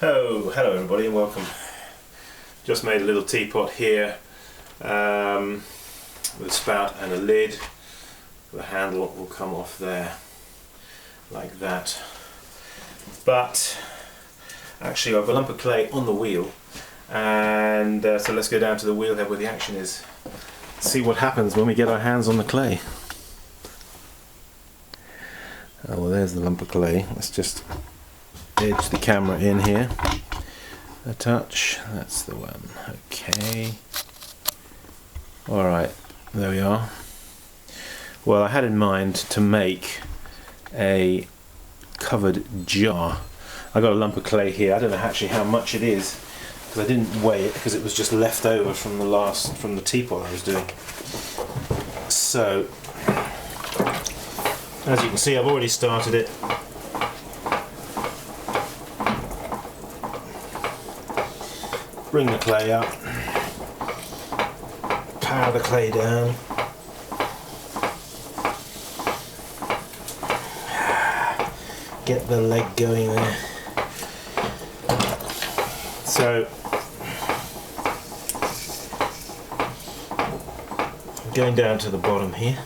Oh, hello everybody and welcome. Just made a little teapot here with a spout and a lid. The handle will come off there like that. But actually I've got a lump of clay on the wheel, and so let's go down to the wheel head where the action is. See what happens when we get our hands on the clay. Oh, well, there's the lump of clay. Let's just edge the camera in here a touch. That's the one. Okay. Alright, there we are. Well, I had in mind to make a covered jar. I got a lump of clay here. I don't know actually how much it is because I didn't weigh it because it was just left over from the teapot I was doing. So as you can see, I've already started it. Bring the clay up, power the clay down, get the leg going there. So I'm going down to the bottom here.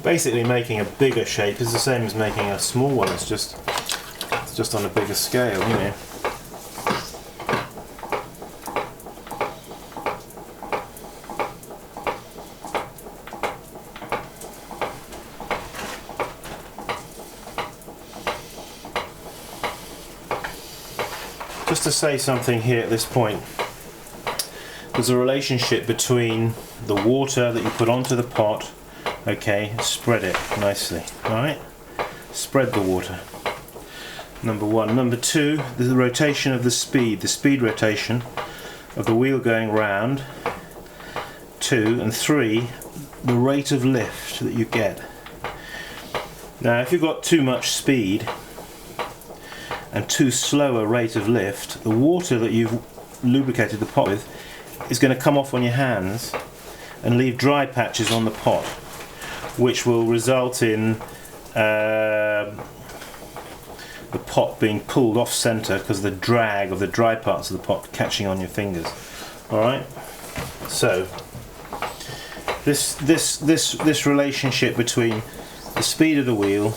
Basically making a bigger shape is the same as making a small one, it's just on a bigger scale, you know. Just to say something here at this point, there's a relationship between the water that you put onto the pot. Okay, spread it nicely, alright? Spread the water. Number one. Number two, the rotation of the speed rotation of the wheel going round. 2 and 3, the rate of lift that you get. Now, if you've got too much speed and too slow a rate of lift, the water that you've lubricated the pot with is going to come off on your hands and leave dry patches on the pot, which will result in the pot being pulled off center because of the drag of the dry parts of the pot catching on your fingers. Alright? So this relationship between the speed of the wheel,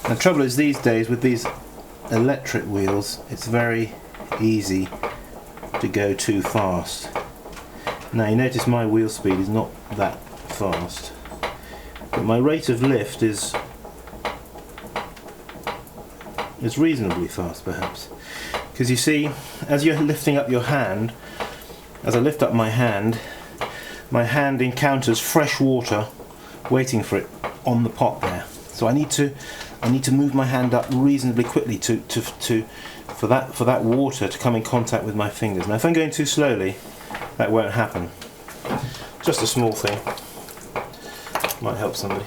and the trouble is these days with these electric wheels it's very easy to go too fast. Now you notice my wheel speed is not that fast, but my rate of lift is reasonably fast perhaps, because you see, as you're lifting up your hand, as I lift up my hand encounters fresh water waiting for it on the pot there. So I need to move my hand up reasonably quickly for that water to come in contact with my fingers. Now if I'm going too slowly, that won't happen. Just a small thing. Might help somebody.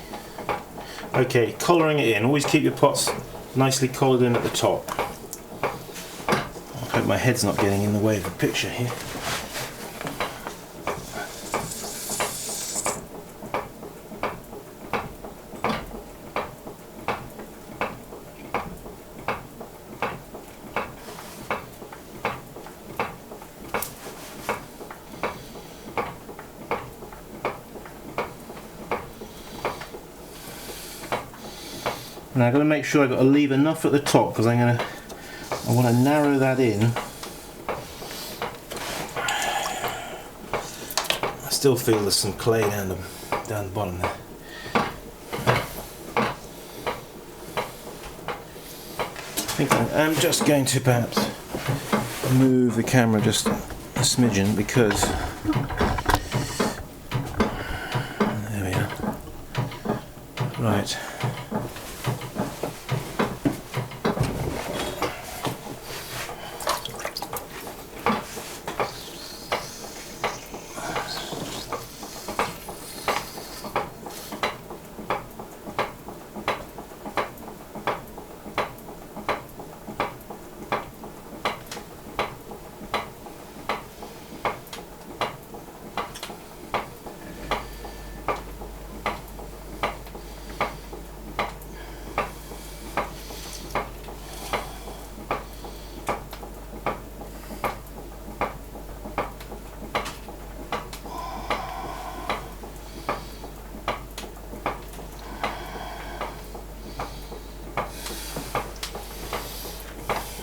Okay, collaring it in. Always keep your pots nicely collared in at the top. I hope my head's not getting in the way of the picture here. Now I've got to make sure I've got to leave enough at the top because I want to narrow that in. I still feel there's some clay down the bottom there. I think I'm just going to perhaps move the camera just a smidgen because there we are. Right.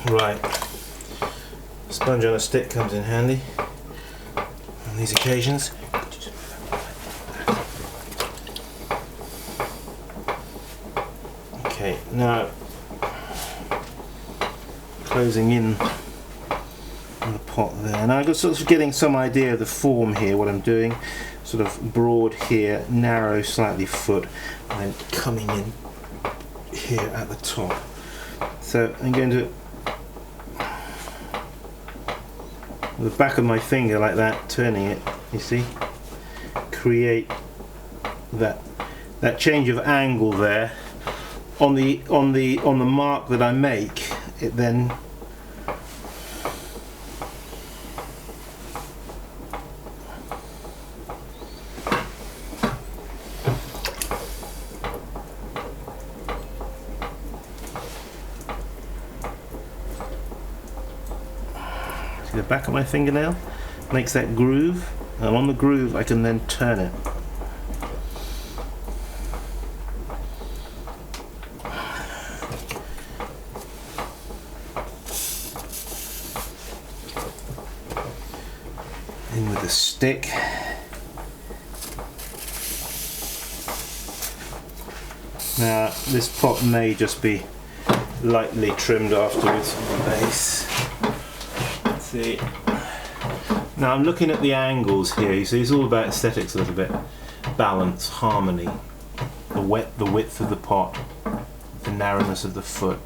Right, sponge on a stick comes in handy on these occasions. Okay, now closing in on the pot there. Now I'm sort of getting some idea of the form here, what I'm doing. Sort of broad here, narrow slightly foot, and then coming in here at the top. So I'm going to, with the back of my finger like that, turning it, you see, create that change of angle there on the mark that I make. It then the back of my fingernail makes that groove, and on the groove I can then turn it. In with the stick. Now this pot may just be lightly trimmed afterwards on the base. See. Now I'm looking at the angles here. You see, it's all about aesthetics a little bit. Balance, harmony, the width of the pot, the narrowness of the foot,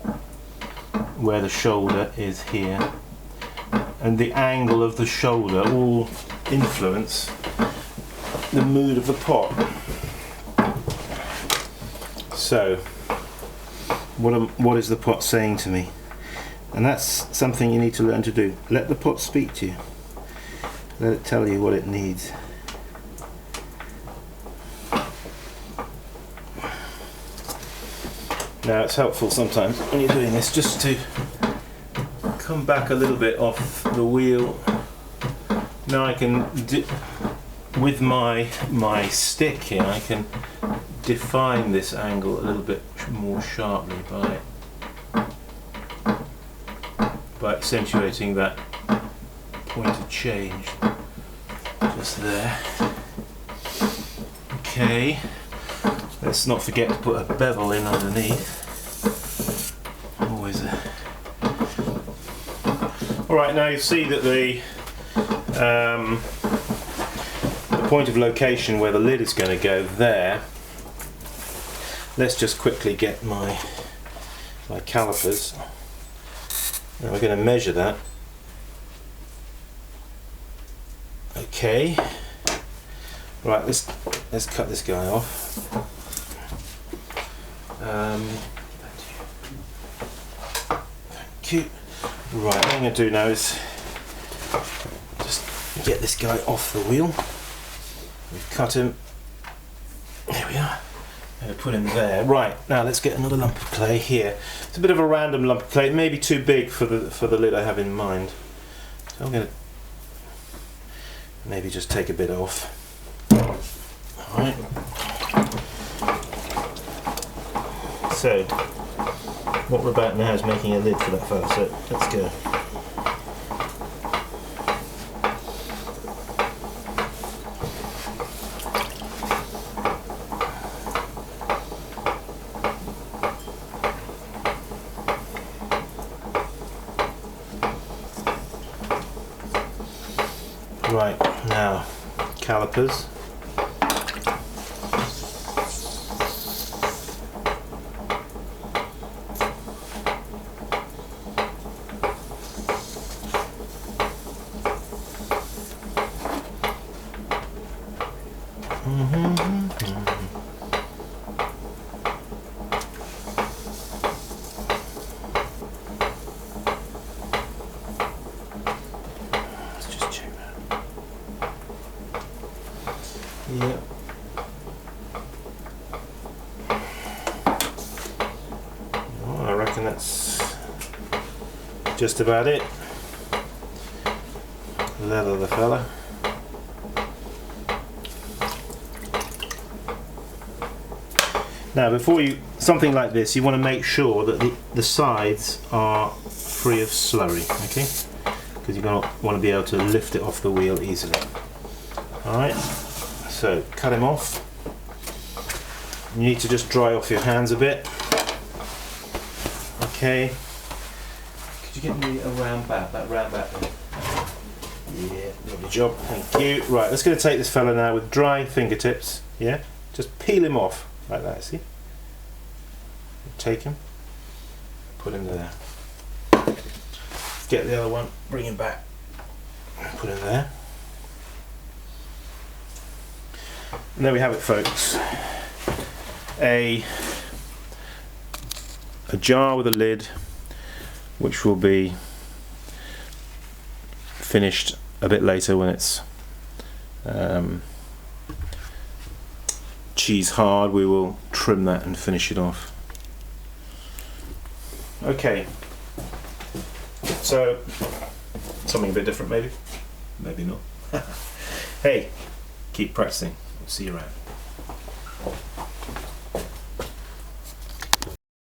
where the shoulder is here, and the angle of the shoulder all influence the mood of the pot. So, what is the pot saying to me? And that's something you need to learn to do. Let the pot speak to you. Let it tell you what it needs. Now it's helpful sometimes when you're doing this just to come back a little bit off the wheel. Now I can, with my stick here, I can define this angle a little bit more sharply by accentuating that point of change just there. Okay, let's not forget to put a bevel in underneath. Always a... Alright, now you see that the point of location where the lid is going to go there. Let's just quickly get my calipers. Now we're going to measure that. Okay. Right, let's cut this guy off. Thank you. Right, what I'm going to do now is just get this guy off the wheel. We've cut him. There we are. I'm going to put him there. Right, now let's get another lump of clay here. It's a bit of a random lump of clay. It may be too big for the lid I have in mind. So I'm going to maybe just take a bit off. Alright. So, what we're about now is making a lid for that fella, so let's go. Right, now calipers. Yeah. Well, I reckon that's just about it. Leather the fella. Now before you, something like this, you want to make sure that the sides are free of slurry, okay? Because you're going to want to be able to lift it off the wheel easily. Alright, so cut him off. You need to just dry off your hands a bit. Okay. Could you get me a round bat, that round bat there? Yeah, lovely job, thank you. Right, let's go to take this fella now with dry fingertips, yeah? Just peel him off, like that, see? Take him, put him there. Get the other one, bring him back, put him there. And there we have it, folks. A jar with a lid, which will be finished a bit later when it's cheese hard. We will trim that and finish it off. Okay, so something a bit different maybe not. Hey, keep practicing. See you around.